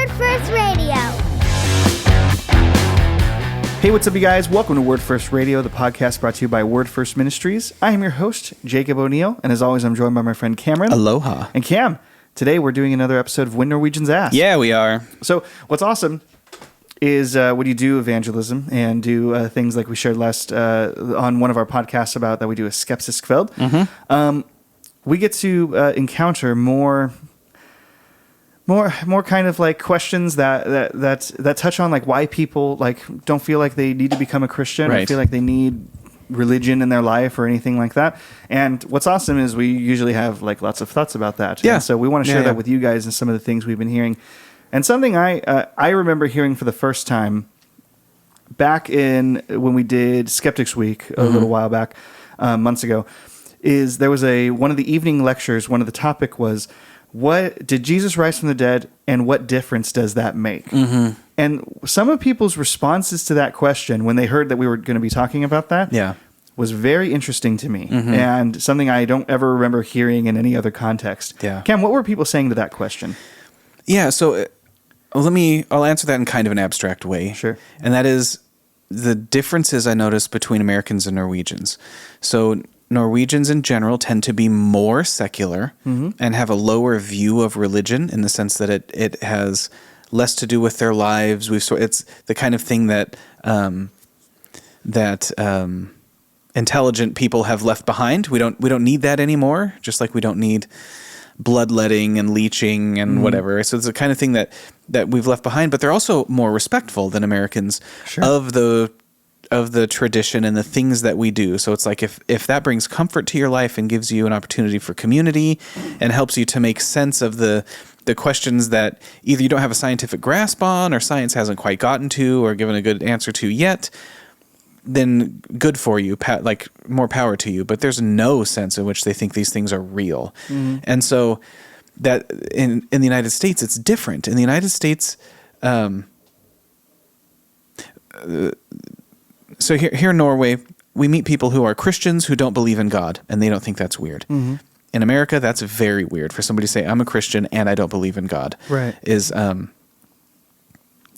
Word First Radio. Hey, what's up, you guys? Welcome to Word First Radio, the podcast brought to you by Word First Ministries. I am your host, Jacob O'Neill, and as always, I'm joined by my friend Cameron. Aloha. And Cam, today we're doing another episode of When Norwegians Ask. Yeah, we are. So what's awesome is when you do evangelism and do things like we shared last on one of our podcasts about that we do a Skepsiskveld, we get to encounter more kind of like questions that touch on like why people like don't feel like they need to become a Christian or feel like they need religion in their life or anything like that. And what's awesome is we usually have like lots of thoughts about that. Yeah. And so we want to share that with you guys and some of the things we've been hearing. And something I remember hearing for the first time back in when we did Skeptics Week a little while back, months ago, is there was one of the evening lectures. One of the topic was, what did Jesus rise from the dead, and what difference does that make? Mm-hmm. And some of people's responses to that question when they heard that we were going to be talking about that was very interesting to me, and something I don't ever remember hearing in any other context. Yeah. Cam, what were people saying to that question? Yeah, so I'll answer that in kind of an abstract way. Sure. And that is the differences I noticed between Americans and Norwegians. So Norwegians in general tend to be more secular and have a lower view of religion in the sense that it has less to do with their lives. It's the kind of thing that intelligent people have left behind. We don't need that anymore. Just like we don't need bloodletting and leeching and whatever. So it's the kind of thing that we've left behind. But they're also more respectful than Americans of the tradition and the things that we do. So it's like if that brings comfort to your life and gives you an opportunity for community and helps you to make sense of the questions that either you don't have a scientific grasp on or science hasn't quite gotten to or given a good answer to yet, then good for you, like more power to you. But there's no sense in which they think these things are real. And so that in the United States, it's different. In the United States, so here in Norway, we meet people who are Christians who don't believe in God, and they don't think that's weird. In America, that's very weird for somebody to say, I'm a Christian and I don't believe in God. Right.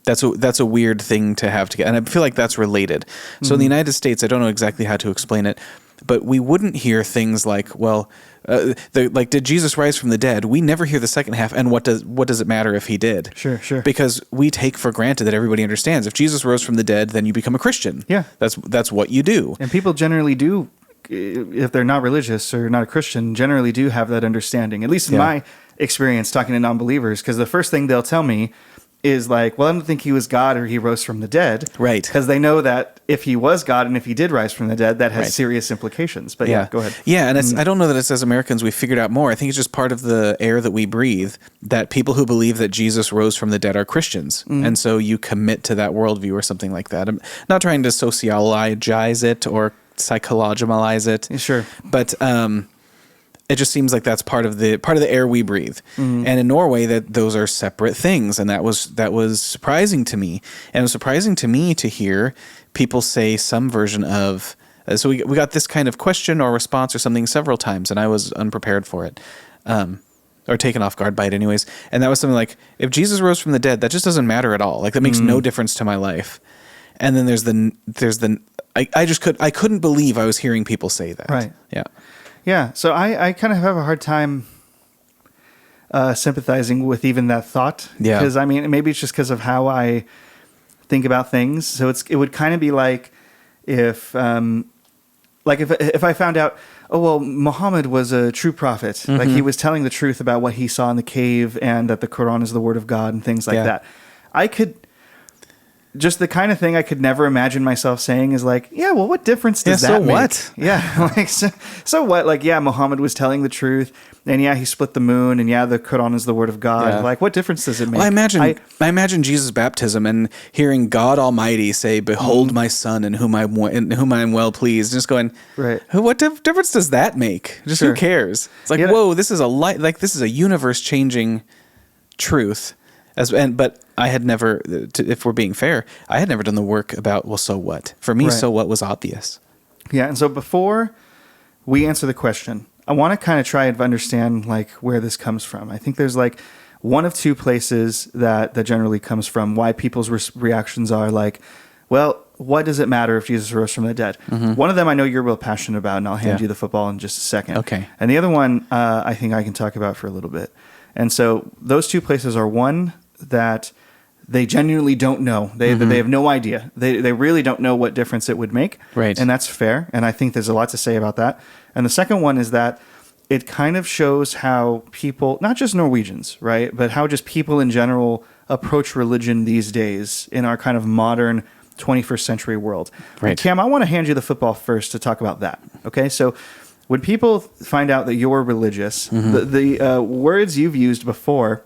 That's a weird thing to have to get. And I feel like that's related. So in the United States, I don't know exactly how to explain it, but we wouldn't hear things like, well, did Jesus rise from the dead? We never hear the second half. And what does it matter if he did? Sure. Because we take for granted that everybody understands. If Jesus rose from the dead, then you become a Christian. Yeah. That's what you do. And people generally do, if they're not religious or not a Christian, generally do have that understanding, at least in my experience talking to non-believers, because the first thing they'll tell me is like, well, I don't think he was God or he rose from the dead. Right. Because they know that if he was God and if he did rise from the dead, that has serious implications. But yeah, go ahead. Yeah, and I don't know that it's as Americans we figured out more. I think it's just part of the air that we breathe, that people who believe that Jesus rose from the dead are Christians. And so you commit to that worldview or something like that. I'm not trying to sociologize it or psychologicalize it. Sure. But it just seems like that's part of the air we breathe. And in Norway, those are separate things, and that was surprising to me. And it was surprising to me to hear people say some version of. So we got this kind of question or response or something several times, and I was unprepared for it, or taken off guard by it, anyways. And that was something like, if Jesus rose from the dead, that just doesn't matter at all. Like that makes no difference to my life. And then there's the I couldn't believe I was hearing people say that. Right. Yeah. Yeah, so I kind of have a hard time sympathizing with even that thought. Yeah. Because, I mean, maybe it's just because of how I think about things. So it would kind of be like if I found out, oh, well, Muhammad was a true prophet. Like he was telling the truth about what he saw in the cave and that the Quran is the word of God and things like that. I could... Just the kind of thing I could never imagine myself saying is like, yeah, well, what difference does that make? What? Yeah, like so what? Like, yeah, Muhammad was telling the truth, and yeah, he split the moon, and yeah, the Quran is the word of God. Yeah. Like, what difference does it make? Well, I imagine Jesus' baptism and hearing God Almighty say, "Behold my Son, in whom I'm well pleased." Just going, right? What difference does that make? Just who cares? It's like, whoa, this is this is a universe changing truth. But I had never, if we're being fair, I had never done the work about, well, so what? For me, so what was obvious. Yeah, and so before we answer the question, I want to kind of try and understand like where this comes from. I think there's like one of two places that generally comes from why people's reactions are like, well, what does it matter if Jesus rose from the dead? One of them I know you're real passionate about, and I'll hand you the football in just a second. Okay. And the other one I think I can talk about for a little bit. And so those two places are one that they genuinely don't know. They have no idea. They really don't know what difference it would make. Right. And that's fair. And I think there's a lot to say about that. And the second one is that it kind of shows how people, not just Norwegians, right, but how just people in general approach religion these days in our kind of modern 21st century world. Right. And Cam, I want to hand you the football first to talk about that. Okay, so when people find out that you're religious, the words you've used before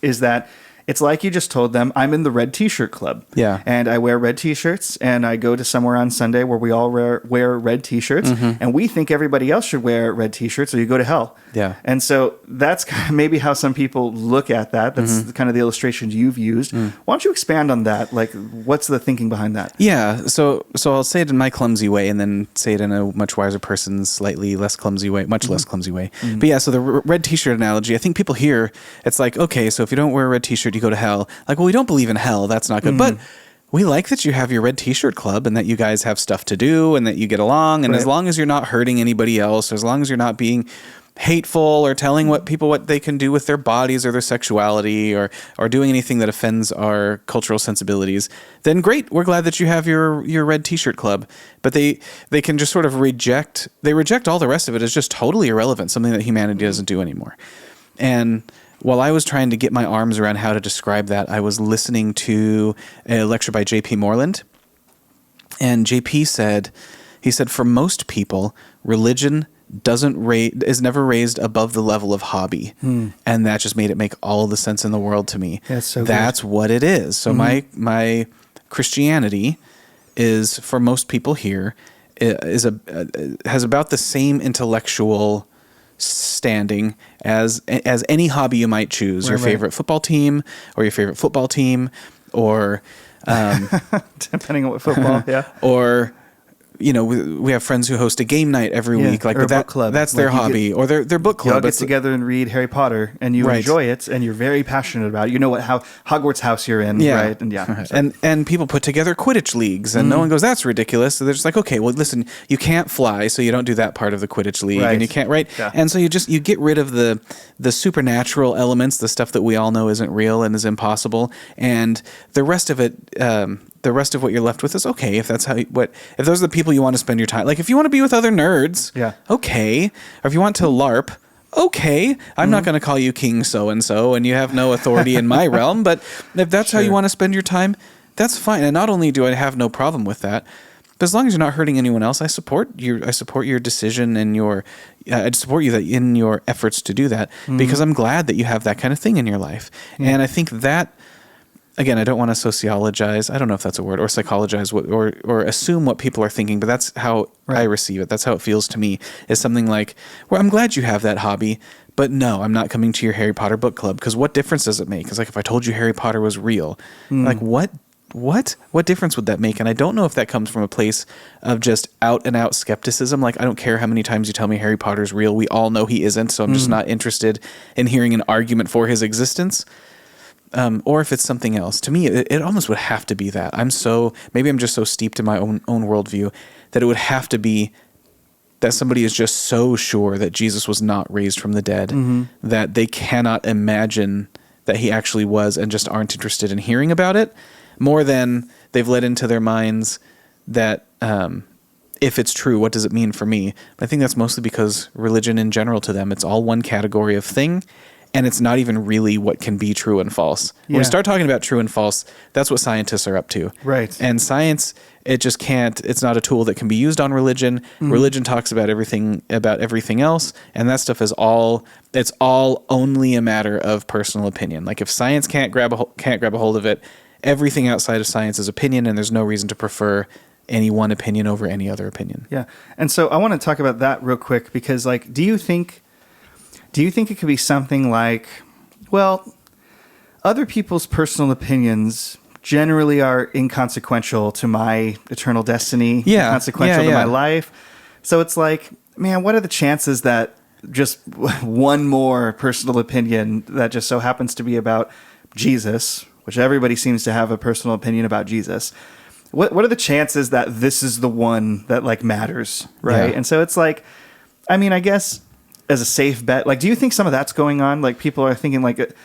is that it's like you just told them, I'm in the red t-shirt club. Yeah. And I wear red t-shirts, and I go to somewhere on Sunday where we all wear red t-shirts, and we think everybody else should wear red t-shirts or you go to hell. Yeah. And so that's kind of maybe how some people look at that. That's kind of the illustrations you've used. Why don't you expand on that? Like, what's the thinking behind that? Yeah, so I'll say it in my clumsy way and then say it in a much wiser person's slightly less clumsy way, much less clumsy way. But yeah, so the red t-shirt analogy, I think people hear, it's like, okay, so if you don't wear a red t-shirt, you go to hell. Like, well, we don't believe in hell. That's not good. But we like that you have your red t-shirt club and that you guys have stuff to do and that you get along. And as long as you're not hurting anybody else, as long as you're not being hateful or telling what they can do with their bodies or their sexuality or doing anything that offends our cultural sensibilities, then great. We're glad that you have your red t-shirt club. But they can just sort of reject all the rest of it as just totally irrelevant, something that humanity doesn't do anymore. And while I was trying to get my arms around how to describe that, I was listening to a lecture by J.P. Moreland. And J.P. said, for most people, religion is never raised above the level of hobby. And that just made it make all the sense in the world to me. That's what it is. So my Christianity is, for most people here, has about the same intellectual standing as any hobby you might choose. Your favorite football team or your favorite football team or depending on what football, yeah. Or we have friends who host a game night every week, like or a book club. That's their hobby, or their book club. You all get together and read Harry Potter, and you enjoy it, and you're very passionate about it. You know how Hogwarts house you're in, right? And and people put together Quidditch leagues, and no one goes, "That's ridiculous." So they're just like, "Okay, well, listen, you can't fly, so you don't do that part of the Quidditch league, and you can't, right?" Yeah. And so you get rid of the supernatural elements, the stuff that we all know isn't real and is impossible, and the rest of it. The rest of what you're left with is okay if that's if those are the people you want to spend your time. Like if you want to be with other nerds, okay. Or if you want to LARP, okay. I'm not going to call you King so-and-so and you have no authority in my realm, but if that's how you want to spend your time, that's fine. And not only do I have no problem with that, but as long as you're not hurting anyone else, I support your decision and I support you in your efforts to do that because I'm glad that you have that kind of thing in your life. And I think that, again, I don't want to sociologize. I don't know if that's a word, or psychologize or assume what people are thinking, but that's how I receive it. That's how it feels to me, is something like, well, I'm glad you have that hobby, but no, I'm not coming to your Harry Potter book club because what difference does it make? It's like if I told you Harry Potter was real, like what difference would that make? And I don't know if that comes from a place of just out and out skepticism. Like, I don't care how many times you tell me Harry Potter's real. We all know he isn't. So I'm just not interested in hearing an argument for his existence. Or if it's something else. To me, it almost would have to be that. Maybe I'm just so steeped in my own worldview that it would have to be that somebody is just so sure that Jesus was not raised from the dead that they cannot imagine that he actually was and just aren't interested in hearing about it, more than they've let into their minds that if it's true, what does it mean for me? I think that's mostly because religion in general to them, it's all one category of thing. And it's not even really what can be true and false. When we start talking about true and false, that's what scientists are up to. Right. And science, it just can't, it's not a tool that can be used on religion. Religion talks about everything else. And that stuff is it's all only a matter of personal opinion. Like if science can't grab a hold of it, everything outside of science is opinion, and there's no reason to prefer any one opinion over any other opinion. Yeah. And so I want to talk about that real quick because, like, do you think it could be something like, well, other people's personal opinions generally are inconsequential to my eternal destiny, inconsequential to my life. So it's like, man, what are the chances that just one more personal opinion that just so happens to be about Jesus, which everybody seems to have a personal opinion about Jesus. What are the chances that this is the one that like matters, right? Yeah. And so it's like, I mean, I guess as a safe bet, like, do you think some of that's going on? Like, people are thinking like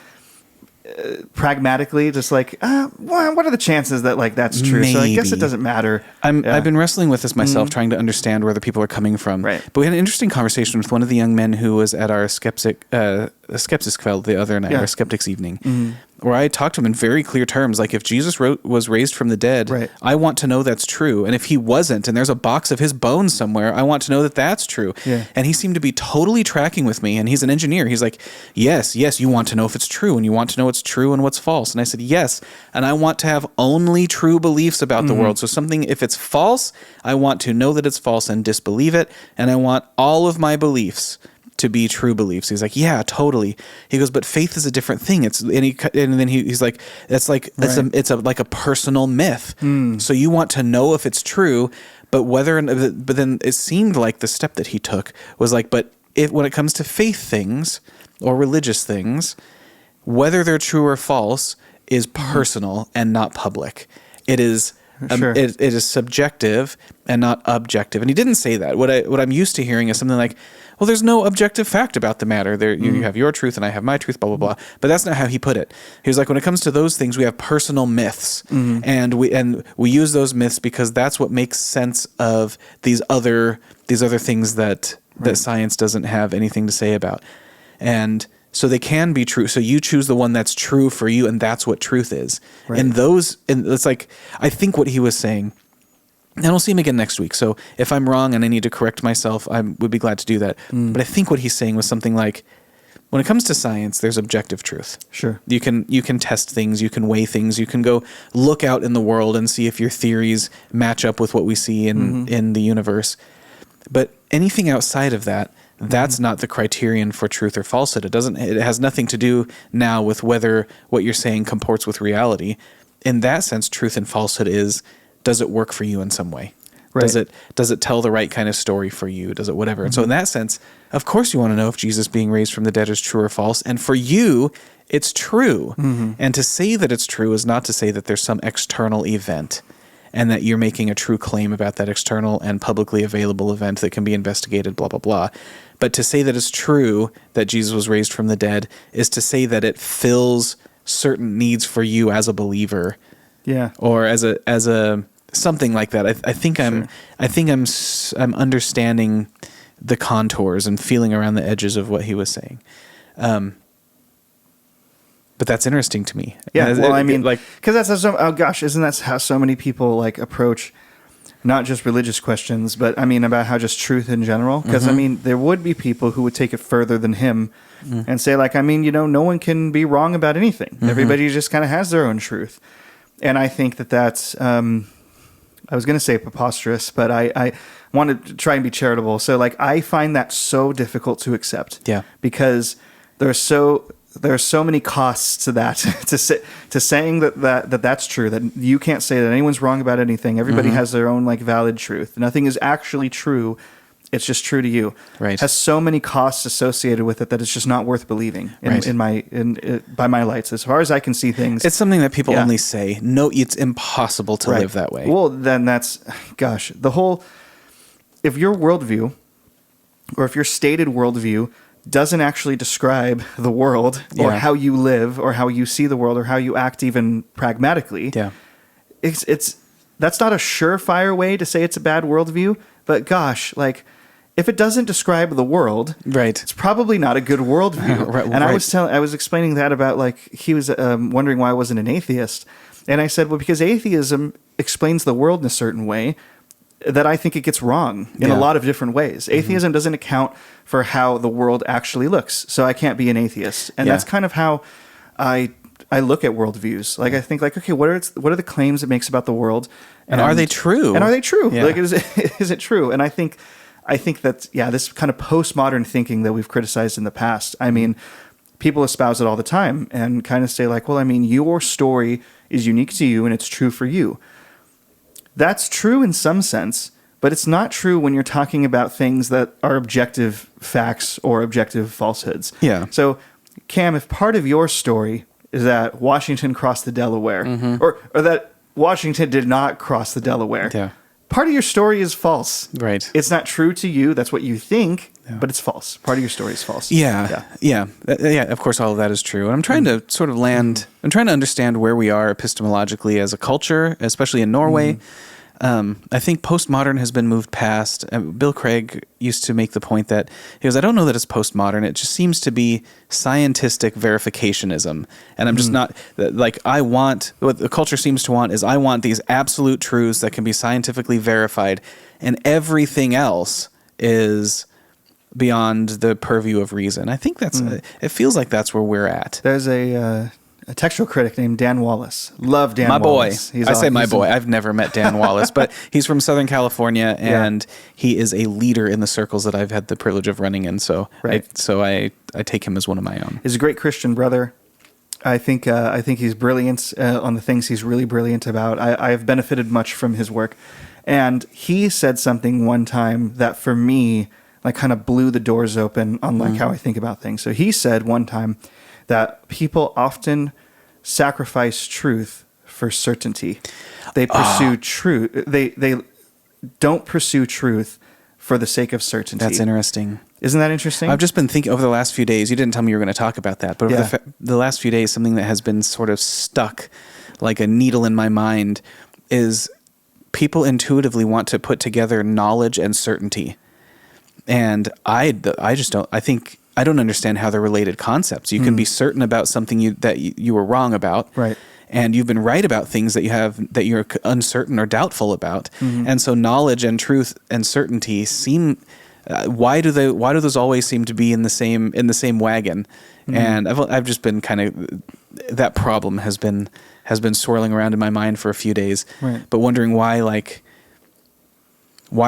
pragmatically, just like, well, what are the chances that like that's true? So I guess it Maybe. doesn't matter. I've been wrestling with this myself, trying to understand where the people are coming from. Right. But we had an interesting conversation with one of the young men who was at our Skepsis Kveld the other night, Yeah. our Skeptics evening, where I talked to him in very clear terms, like, if Jesus was raised from the dead, Right. I want to know that's true. And if he wasn't, and there's a box of his bones somewhere, I want to know that that's true. Yeah. And he seemed to be totally tracking with me. And he's an engineer. He's like, yes, you want to know if it's true, and you want to know what's true and what's false. And I said, yes. And I want to have only true beliefs about the world. So something, if it's false, I want to know that it's false and disbelieve it. And I want all of my beliefs to be true beliefs. He's like, yeah, totally. He goes, but faith is a different thing. It's and then he's like, it's like it's like a personal myth. So you want to know if it's true, but then it seemed like the step that he took was like, but when it comes to faith things or religious things, whether they're true or false is personal and not public. It is. Sure. It is subjective and not objective. And he didn't say that. What I'm used to hearing is something like, well, there's no objective fact about the matter. You have your truth and I have my truth, blah, blah, blah. But that's not how he put it. He was like, when it comes to those things, we have personal myths. And we use those myths because that's what makes sense of these other things that science doesn't have anything to say about. And so they can be true. So you choose the one that's true for you, and that's what truth is. Right. And it's like, I think what he was saying, and I'll see him again next week. So if I'm wrong and I need to correct myself, I would be glad to do that. But I think what he's saying was something like, when it comes to science, there's objective truth. Sure. You can test things, you can weigh things, you can go look out in the world and see if your theories match up with what we see in the universe. But anything outside of that, that's not the criterion for truth or falsehood. It has nothing to do now with whether what you're saying comports with reality. In that sense, truth and falsehood is, does it work for you in some way? Right. Does it tell the right kind of story for you? Does it whatever? And so in that sense, of course you want to know if Jesus being raised from the dead is true or false. And for you, it's true. And to say that it's true is not to say that there's some external event and that you're making a true claim about that external and publicly available event that can be investigated, blah, blah, blah. But to say that it's true that Jesus was raised from the dead is to say that it fills certain needs for you as a believer. Yeah. Or as a something like that. I think I'm understanding the contours and feeling around the edges of what he was saying. But that's interesting to me. Yeah. Well, I mean, like, because isn't that how so many people like approach not just religious questions, but I mean about how just truth in general? Because I mean, there would be people who would take it further than him and say like, I mean, no one can be wrong about anything. Everybody just kind of has their own truth. And I think that's, I was going to say preposterous, but I wanted to try and be charitable. So like, I find that so difficult to accept. Yeah. Because there are so many costs to that, to saying that's true, that you can't say that anyone's wrong about anything. Everybody has their own like valid truth. Nothing is actually true. It's just true to you. Right. It has so many costs associated with it that it's just not worth believing by my lights. As far as I can see things, it's something that people only say. No, it's impossible to live that way. Well, then if your worldview or if your stated worldview doesn't actually describe the world or how you live or how you see the world or how you act even pragmatically, that's not a surefire way to say it's a bad worldview. But gosh, like, if it doesn't describe the world, it's probably not a good worldview. I was explaining that about like he was wondering why I wasn't an atheist, and I said, well, because atheism explains the world in a certain way that I think it gets wrong in a lot of different ways. Atheism doesn't account for how the world actually looks, so I can't be an atheist, and that's kind of how I look at worldviews. Like I think like, okay, what are the claims it makes about the world, and are they true? And are they true? Yeah. Like is it true? And I think that this kind of postmodern thinking that we've criticized in the past. I mean, people espouse it all the time and kind of say like, well, I mean, your story is unique to you and it's true for you. That's true in some sense, but it's not true when you're talking about things that are objective facts or objective falsehoods. Yeah. So, Cam, if part of your story is that Washington crossed the Delaware, or that Washington did not cross the Delaware, Yeah. part of your story is false. Right. It's not true to you. That's what you think, but it's false. Part of your story is false. Yeah. Of course, all of that is true. And I'm trying to sort of I'm trying to understand where we are epistemologically as a culture, especially in Norway. I think postmodern has been moved past. Bill Craig used to make the point that he goes, I don't know that it's postmodern. It just seems to be scientific verificationism. And I'm just not like, what the culture seems to want is I want these absolute truths that can be scientifically verified, and everything else is beyond the purview of reason. I think it feels like that's where we're at. There's a textual critic named Dan Wallace. Love Dan Wallace. My boy. I've never met Dan Wallace, but he's from Southern California, and he is a leader in the circles that I've had the privilege of running in. So, I take him as one of my own. He's a great Christian brother. I think he's brilliant on the things he's really brilliant about. I've benefited much from his work, and he said something one time that for me like kind of blew the doors open on like how I think about things. So he said one time that people often sacrifice truth for certainty. They pursue truth. They don't pursue truth for the sake of certainty. That's interesting. Isn't that interesting? I've just been thinking over the last few days. You didn't tell me you were going to talk about that, but over the last few days, something that has been sort of stuck like a needle in my mind is people intuitively want to put together knowledge and certainty. And I just don't. I don't understand how they're related concepts. You can be certain about something that you were wrong about, right? And you've been right about things that you're uncertain or doubtful about. And so knowledge and truth and certainty seem. Why do those always seem to be in the same wagon? And I've just been kind of that problem has been swirling around in my mind for a few days, right. But wondering why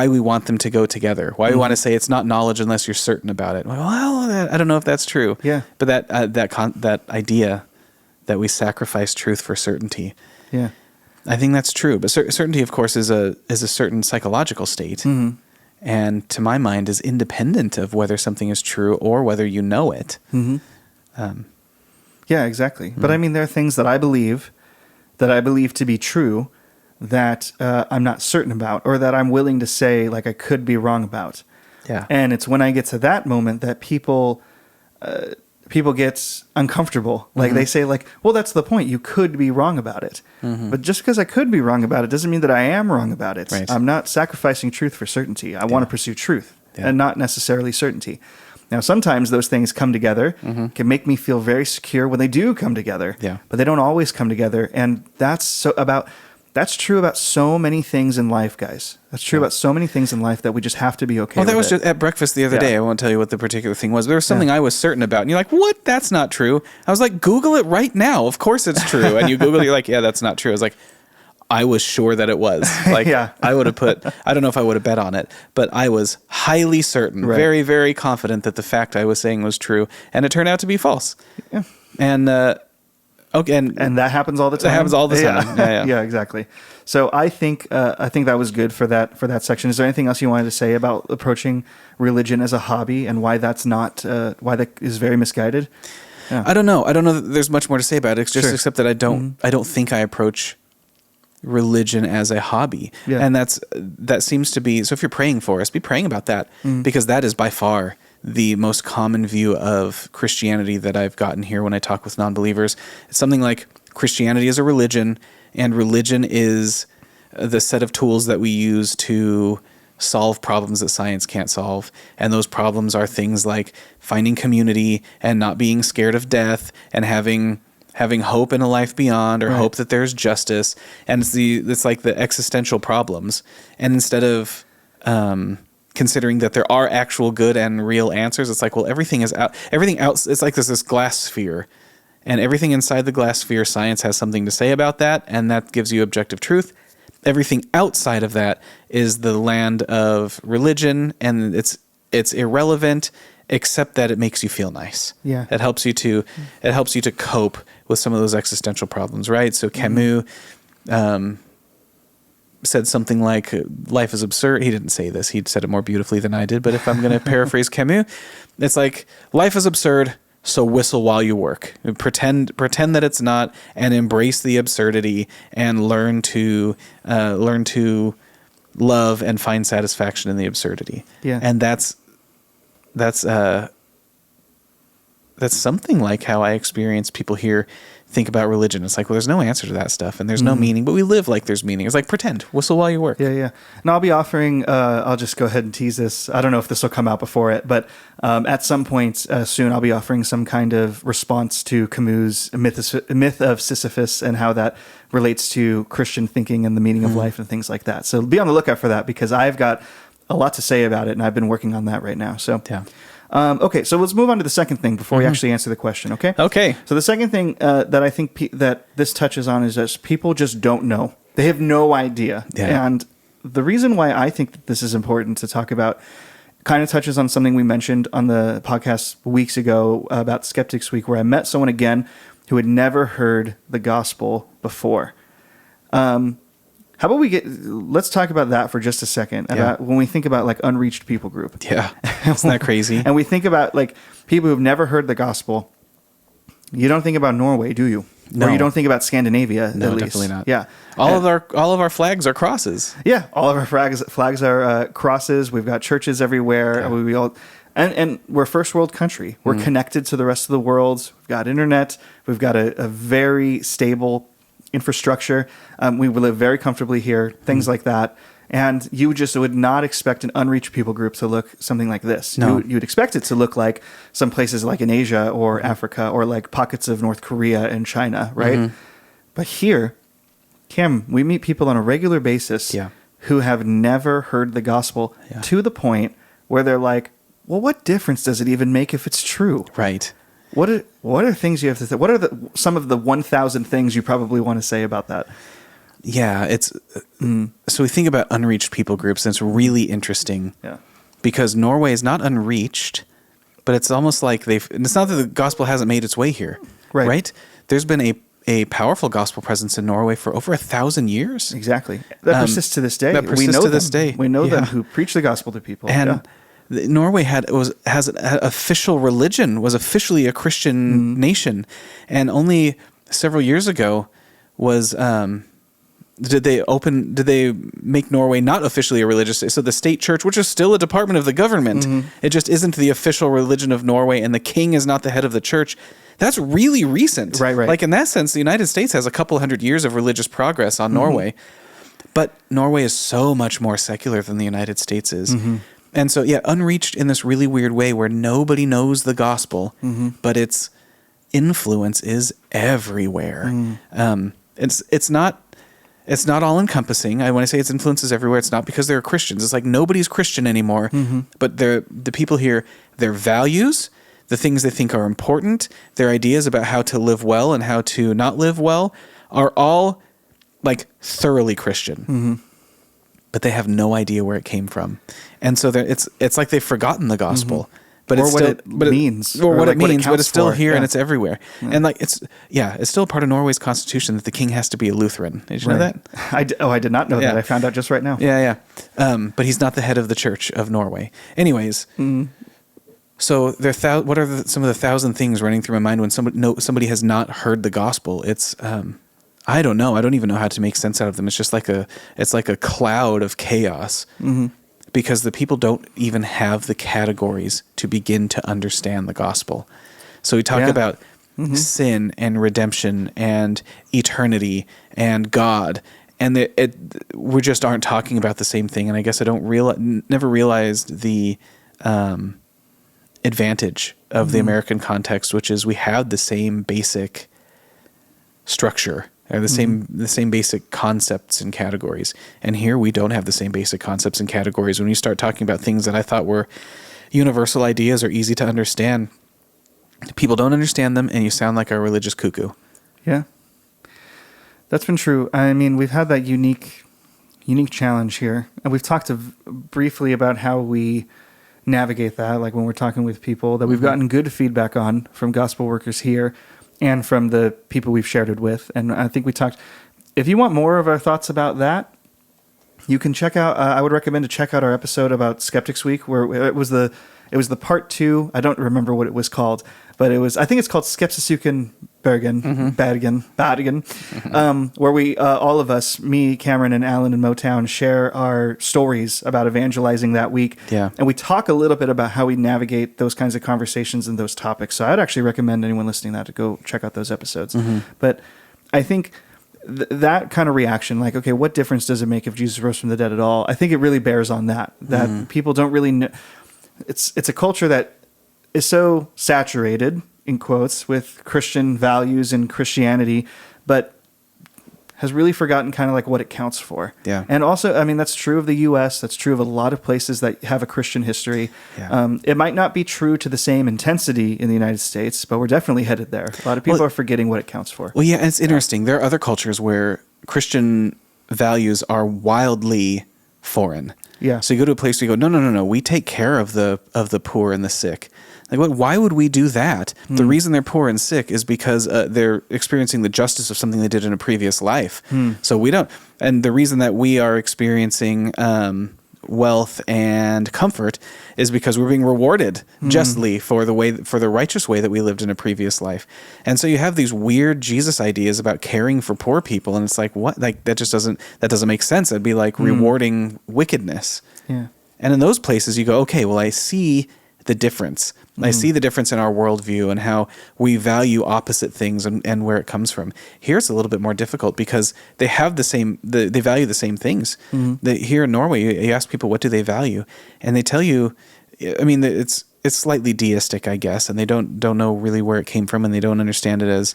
we want them to go together. Why we want to say it's not knowledge unless you're certain about it. Well, I don't know if that's true. Yeah. But that idea that we sacrifice truth for certainty. Yeah. I think that's true. But certainty, of course, is a certain psychological state, and to my mind, is independent of whether something is true or whether you know it. Yeah, exactly. But I mean, there are things that I believe to be true that I'm not certain about, or that I'm willing to say like I could be wrong about. Yeah. And it's when I get to that moment that people get uncomfortable. Like they say like, well, that's the point. You could be wrong about it. But just because I could be wrong about it doesn't mean that I am wrong about it. Right. I'm not sacrificing truth for certainty. I want to pursue truth and not necessarily certainty. Now, sometimes those things come together, can make me feel very secure when they do come together, but they don't always come together. And that's true about so many things in life, guys. That's true about so many things in life that we just have to be okay with. Well, that was just at breakfast the other day. I won't tell you what the particular thing was. There was something I was certain about. And you're like, what? That's not true. I was like, Google it right now. Of course it's true. And you Google it, you're like, yeah, that's not true. I was like, I was sure that it was. Like, I would have I don't know if I would have bet on it, but I was highly certain, very, very confident that the fact I was saying was true. And it turned out to be false. Yeah. And, okay, and that happens all the time. That happens all the time. Yeah, exactly. So I think that was good for that section. Is there anything else you wanted to say about approaching religion as a hobby and why that's not why that is very misguided? Yeah. I don't know. I don't know that there's much more to say about it, except that I don't think I approach religion as a hobby. Yeah. And that seems to be, so if you're praying for us, be praying about that, because that is by far the most common view of Christianity that I've gotten here when I talk with non-believers. It's something like Christianity is a religion, and religion is the set of tools that we use to solve problems that science can't solve. And those problems are things like finding community and not being scared of death and having hope in a life beyond, or hope that there's justice. And it's like the existential problems. And instead of considering that there are actual good and real answers, it's like, well, everything else, it's like this glass sphere, and everything inside the glass sphere, science has something to say about that, and that gives you objective truth. Everything outside of that is the land of religion, and it's irrelevant, except that it makes you feel nice. Yeah. It helps you to cope with some of those existential problems, right? So Camus, said something like, life is absurd. He didn't say this. He said it more beautifully than I did. But if I'm going to paraphrase Camus, it's like, life is absurd, so whistle while you work. Pretend that it's not, and embrace the absurdity, and learn to love and find satisfaction in the absurdity. Yeah. And that's something like how I experience people here think about religion. It's like, well, there's no answer to that stuff, and there's no meaning, but we live like there's meaning. It's like, pretend, whistle while you work. Yeah. And I'll be offering, I'll just go ahead and tease this. I don't know if this will come out before it, but at some point soon, I'll be offering some kind of response to Camus' myth of Sisyphus and how that relates to Christian thinking and the meaning of life and things like that. So be on the lookout for that, because I've got a lot to say about it, and I've been working on that right now. So Yeah. Okay, so let's move on to the second thing before we actually answer the question, okay? Okay. So the second thing that I think that this touches on is that people just don't know. They have no idea. Yeah. And the reason why I think that this is important to talk about kind of touches on something we mentioned on the podcast weeks ago about Skeptics Week, where I met someone again who had never heard the gospel before. How about let's talk about that for just a second, about when we think about like unreached people group. Yeah. Isn't that crazy? And we think about like people who've never heard the gospel. You don't think about Norway, do you? No. Or you don't think about Scandinavia, No, at least. definitely not. Yeah. All of our flags are crosses. Yeah, all of our flags are crosses. We've got churches everywhere. Yeah. We all, and we're a first world country. We're connected to the rest of the world. We've got internet. We've got a very stable infrastructure. We live very comfortably here. Things like that. And you just would not expect an unreached people group to look something like this. No. You would expect it to look like some places like in Asia or Africa, or like pockets of North Korea and China, right? But here, Cam, we meet people on a regular basis who have never heard the gospel, to the point where they're like, well, what difference does it even make if it's true? Right. What are things you have to say? What are some of the 1,000 things you probably want to say about that? Yeah, it's so we think about unreached people groups, and it's really interesting. Yeah. Because Norway is not unreached, but it's almost like it's not that the gospel hasn't made its way here. Right? There's been a powerful gospel presence in Norway for over 1,000 years. Exactly. That persists to this day. That persists to this day. We know them who preach the gospel to people. And Norway has an official religion, was officially a Christian nation, and only several years ago was did they make Norway not officially a religious state? So the state church, which is still a department of the government, it just isn't the official religion of Norway, and the king is not the head of the church. That's really recent. Right. Like in that sense, the United States has a couple hundred years of religious progress on Norway, but Norway is so much more secular than the United States is. And so, unreached in this really weird way where nobody knows the gospel, but its influence is everywhere. It's not all encompassing. When I say its influence is everywhere, it's not because they're Christians. It's like nobody's Christian anymore, but the people here, their values, the things they think are important, their ideas about how to live well and how to not live well are all like thoroughly Christian. But they have no idea where it came from. And so it's like they've forgotten the gospel. But or it's what still, it means. Or what like it means, but counts it's still for. here and it's everywhere. And like it's still part of Norway's constitution that the king has to be a Lutheran. Did you know that? I did not know that. I found out just right now. Yeah. But he's not the head of the Church of Norway. Anyways, so what are some of the 1,000 things running through my mind when somebody has not heard the gospel? It's I don't know. I don't even know how to make sense out of them. It's just like a cloud of chaos. Because the people don't even have the categories to begin to understand the gospel. So we talk about sin and redemption and eternity and God, and we just aren't talking about the same thing. And I guess I never realized the advantage of the American context, which is we have the same basic structure. The same basic concepts and categories. And here we don't have the same basic concepts and categories. When you start talking about things that I thought were universal ideas or easy to understand, people don't understand them, and you sound like a religious cuckoo. Yeah. That's been true. I mean, we've had that unique challenge here. And we've talked briefly about how we navigate that, like when we're talking with people that we've gotten good feedback on from gospel workers here, and from the people we've shared it with. And I think we talked, if you want more of our thoughts about that, you can check out. I would recommend to check out our episode about Skeptics Week, where it was the part 2. I don't remember what it was called, but I think it's called Skepsisuken Bergen, Badigan, where we all of us, me, Cameron, and Alan in Motown, share our stories about evangelizing that week. Yeah. And we talk a little bit about how we navigate those kinds of conversations and those topics. So I'd actually recommend anyone listening to that to go check out those episodes. But I think that kind of reaction, like, okay, what difference does it make if Jesus rose from the dead at all? I think it really bears on that people don't really know. It's a culture that is so saturated, in quotes, with Christian values and Christianity, but has really forgotten kind of like what it counts for. Yeah. And also, I mean, that's true of the U.S. That's true of a lot of places that have a Christian history. Yeah. It might not be true to the same intensity in the United States, but we're definitely headed there. A lot of people are forgetting what it counts for. Well, yeah, and it's interesting. There are other cultures where Christian values are wildly foreign. Yeah. So you go to a place where you go, no. We take care of the poor and the sick. Like, what? Why would we do that? The reason they're poor and sick is because they're experiencing the justice of something they did in a previous life. So we don't. And the reason that we are experiencing wealth and comfort is because we're being rewarded justly for the righteous way that we lived in a previous life. And so you have these weird Jesus ideas about caring for poor people, and it's like, what? Like, that doesn't make sense. It'd be like rewarding wickedness. Yeah. And in those places you go, okay, well, I see the difference. I see the difference in our worldview and how we value opposite things and where it comes from. Here it's a little bit more difficult because they have they value the same things. Here in Norway, you ask people, what do they value? And they tell you, I mean, it's slightly deistic, I guess, and they don't know really where it came from, and they don't understand it as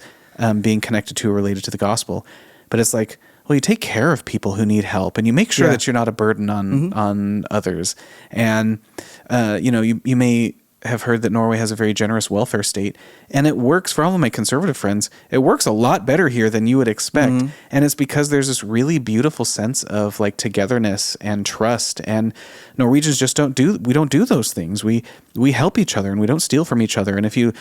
being connected to or related to the gospel. But it's like, well, you take care of people who need help, and you make sure that you're not a burden on others. And you may have heard that Norway has a very generous welfare state, and it works for all of my conservative friends. It works a lot better here than you would expect. And it's because there's this really beautiful sense of like togetherness and trust. And Norwegians just don't do those things. We help each other, and we don't steal from each other. And if you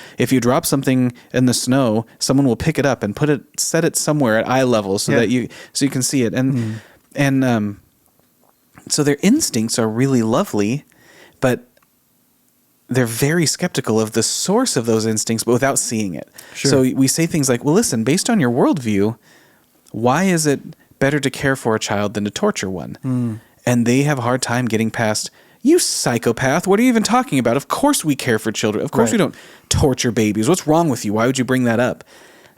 drop something in the snow, someone will pick it up and set it somewhere at eye level so that you can see it. And so their instincts are really lovely, but they're very skeptical of the source of those instincts, but without seeing it. Sure. So we say things like, well, listen, based on your worldview, why is it better to care for a child than to torture one? And they have a hard time getting past, you psychopath, what are you even talking about? Of course we care for children. Of course we don't torture babies. What's wrong with you? Why would you bring that up?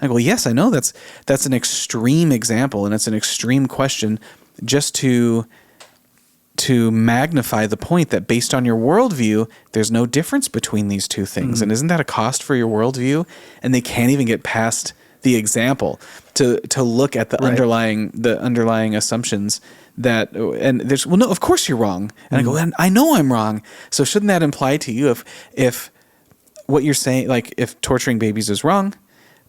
I go, well, yes, I know that's an extreme example, and it's an extreme question just to magnify the point that based on your worldview, there's no difference between these two things. And isn't that a cost for your worldview? And they can't even get past the example to look at the underlying assumptions that, and there's, well, no, of course you're wrong. And I go, and I know I'm wrong. So shouldn't that imply to you if what you're saying, like if torturing babies is wrong,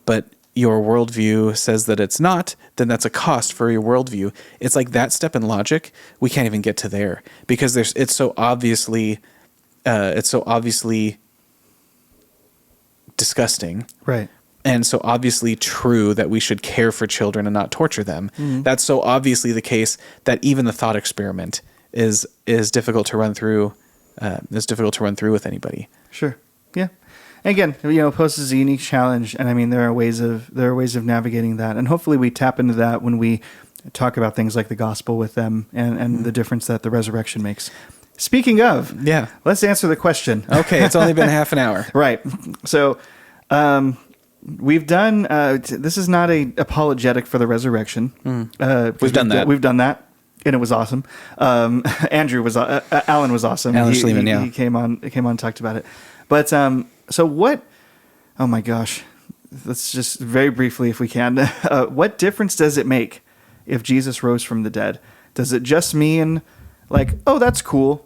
but your worldview says that it's not, then that's a cost for your worldview. It's like that step in logic, we can't even get to there because it's so obviously disgusting. Right. And so obviously true that we should care for children and not torture them. That's so obviously the case that even the thought experiment is difficult to run through. With anybody. Sure. Yeah. Again, poses a unique challenge, and I mean there are ways of navigating that, and hopefully we tap into that when we talk about things like the gospel with them and the difference that the resurrection makes. Speaking of, let's answer the question. Okay, it's only been half an hour. Right. So we've done. This is not a apologetic for the resurrection. We've done that. We've done that. And it was awesome. Alan was awesome. Alan Schliemann, he came on and talked about it. But so what? Oh my gosh! Let's just very briefly, if we can. What difference does it make if Jesus rose from the dead? Does it just mean like, oh, that's cool?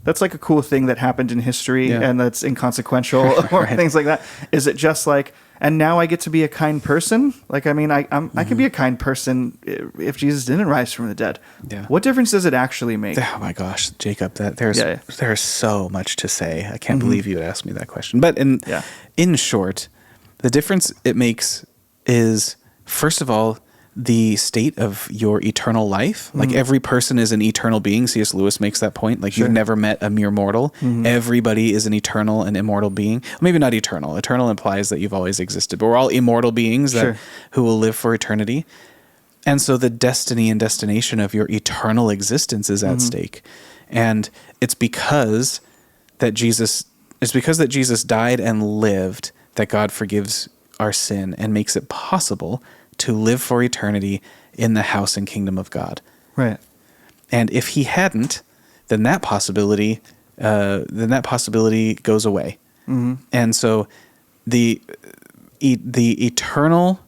That's like a cool thing that happened in history, and that's inconsequential, or things like that. Is it just like, and now I get to be a kind person? Like, I mean, I can be a kind person if Jesus didn't rise from the dead. Yeah. What difference does it actually make? Oh my gosh, Jacob, there's so much to say. I can't believe you would ask me that question. But in short, the difference it makes is, first of all, the state of your eternal life. Like every person is an eternal being. C.S. Lewis makes that point. Like you've never met a mere mortal. Everybody is an eternal and immortal being. Maybe not eternal. Eternal implies that you've always existed, but we're all immortal beings who will live for eternity. And so the destiny and destination of your eternal existence is at stake. And it's because that Jesus died and lived that God forgives our sin and makes it possible to live for eternity in the house and kingdom of God. Right. And if he hadn't, then that possibility goes away. And so the eternal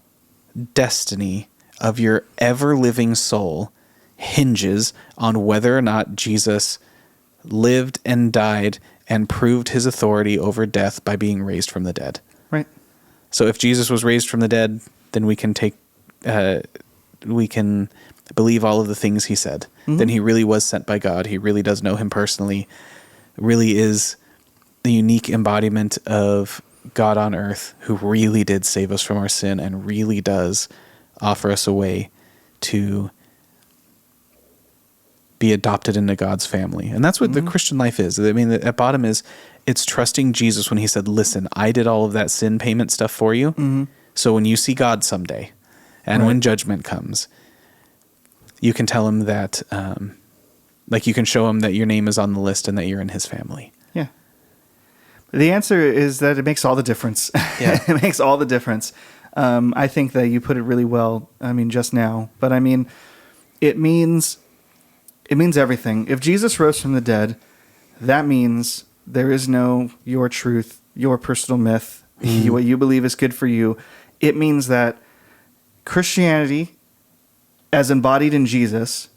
destiny of your ever-living soul hinges on whether or not Jesus lived and died and proved his authority over death by being raised from the dead. Right. So if Jesus was raised from the dead, then we can believe all of the things he said. Then he really was sent by God. He really does know him personally, really is the unique embodiment of God on earth who really did save us from our sin and really does offer us a way to be adopted into God's family. And that's what the Christian life is. I mean, at bottom it's trusting Jesus when he said, listen, I did all of that sin payment stuff for you. So when you see God someday and when judgment comes, you can tell him that, you can show him that your name is on the list and that you're in his family. Yeah. The answer is that it makes all the difference. Yeah. It makes all the difference. I think that you put it really well, just now. But it means everything. If Jesus rose from the dead, that means there is no your truth, your personal myth, what you believe is good for you. It means that Christianity, as embodied in Jesus,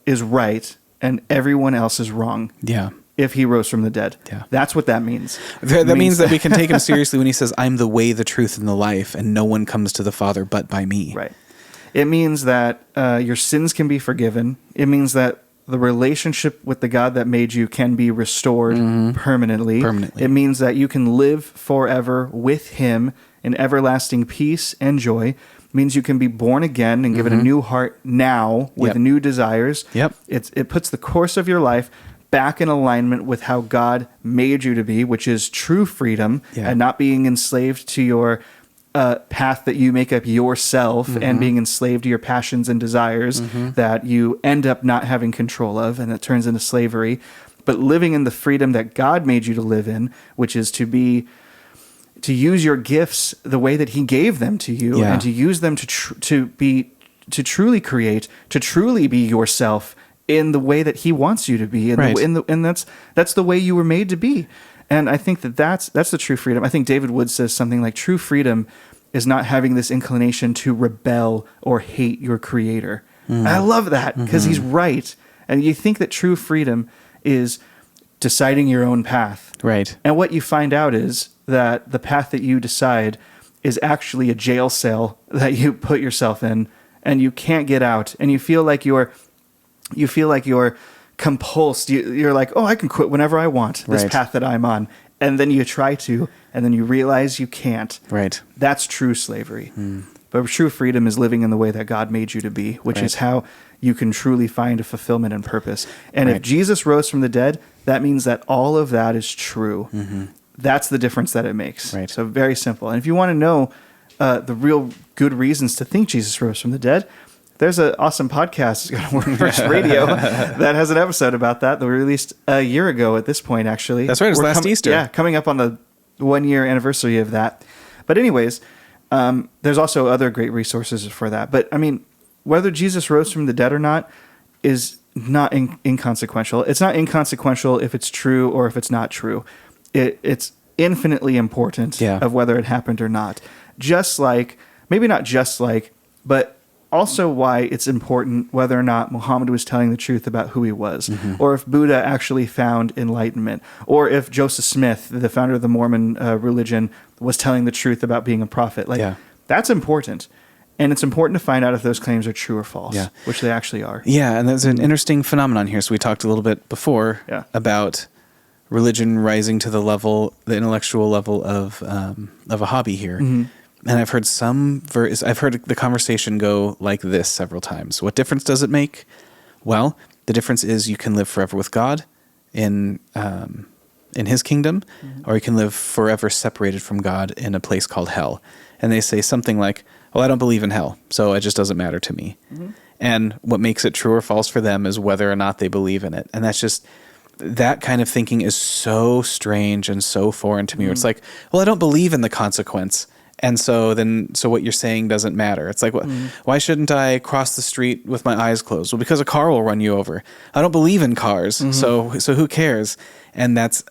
is right and everyone else is wrong. Yeah. If he rose from the dead. Yeah. That's what that means. That means that we can take him seriously when he says, I'm the way, the truth, and the life, and no one comes to the Father but by me. Right. It means that your sins can be forgiven. It means that the relationship with the God that made you can be restored permanently. It means that you can live forever with him in everlasting peace and joy. It means you can be born again and given a new heart now with new desires. It puts the course of your life back in alignment with how God made you to be, which is true freedom and not being enslaved to your path that you make up yourself and being enslaved to your passions and desires that you end up not having control of, and it turns into slavery. But living in the freedom that God made you to live in, which is to use your gifts the way that he gave them to you and to use them to truly create, to truly be yourself in the way that he wants you to be, and that's the way you were made to be. And I think that's the true freedom. I think David Wood says something like, true freedom is not having this inclination to rebel or hate your creator. I love that because he's right. And you think that true freedom is deciding your own path. Right. And what you find out is that the path that you decide is actually a jail cell that you put yourself in, and you can't get out, and you feel like you're compulsed. You're like, oh, I can quit whenever I want this path that I'm on. And then you try to, and then you realize you can't. Right. That's true slavery. But true freedom is living in the way that God made you to be, which is how you can truly find a fulfillment and purpose. And if Jesus rose from the dead, that means that all of that is true. That's the difference that it makes. Right. So very simple. And if you want to know the real good reasons to think Jesus rose from the dead, there's an awesome podcast, Wordverse Radio, that has an episode about that we released a year ago at this point, actually. That's right, it was last Easter. Yeah, coming up on the 1-year anniversary of that. But anyways, there's also other great resources for that. But, whether Jesus rose from the dead or not is not inconsequential. It's not inconsequential if it's true or if it's not true. It's infinitely important of whether it happened or not. Just like, maybe not just like, but also why it's important whether or not Muhammad was telling the truth about who he was, or if Buddha actually found enlightenment, or if Joseph Smith, the founder of the Mormon religion, was telling the truth about being a prophet. That's important. And it's important to find out if those claims are true or false, which they actually are. Yeah, and there's an interesting phenomenon here. So we talked a little bit before about religion rising to the intellectual level of a hobby here. And I've heard I've heard the conversation go like this several times. What difference does it make? Well, the difference is you can live forever with God in His kingdom, or you can live forever separated from God in a place called hell. And they say something like, well, I don't believe in hell, so it just doesn't matter to me. And what makes it true or false for them is whether or not they believe in it. And that's just, that kind of thinking is so strange and so foreign to me. Where it's like, well, I don't believe in the consequence. And so what you're saying doesn't matter. It's like, why shouldn't I cross the street with my eyes closed? Well, because a car will run you over. I don't believe in cars, so who cares? And that's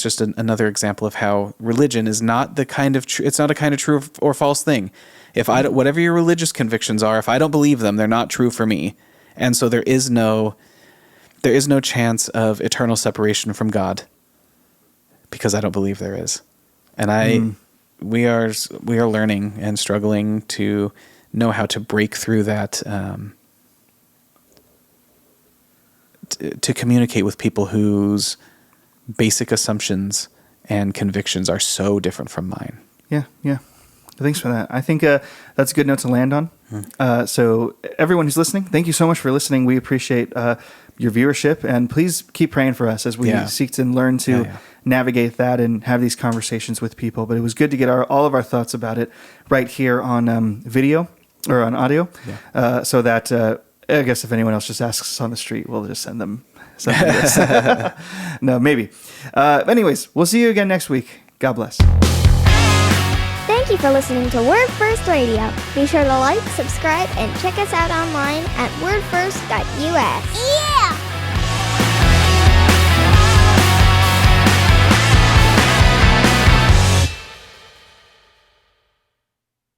just another example of how religion is not the kind of it's not a kind of true or false thing. If whatever your religious convictions are, if I don't believe them, they're not true for me. And so there is no chance of eternal separation from God, because I don't believe there is. And we are learning and struggling to know how to break through that, to communicate with people whose basic assumptions and convictions are so different from mine. Yeah. Thanks for that. I think that's a good note to land on. So everyone who's listening, thank you so much for listening. We appreciate your viewership, and please keep praying for us as we seek to learn to navigate that and have these conversations with people. But it was good to get all of our thoughts about it right here on video or on audio, so that I guess if anyone else just asks us on the street, we'll just send them this. No, maybe. Anyways, we'll see you again next week. God bless. Thank you for listening to Word First Radio. Be sure to like, subscribe, and check us out online at wordfirst.us. Yeah!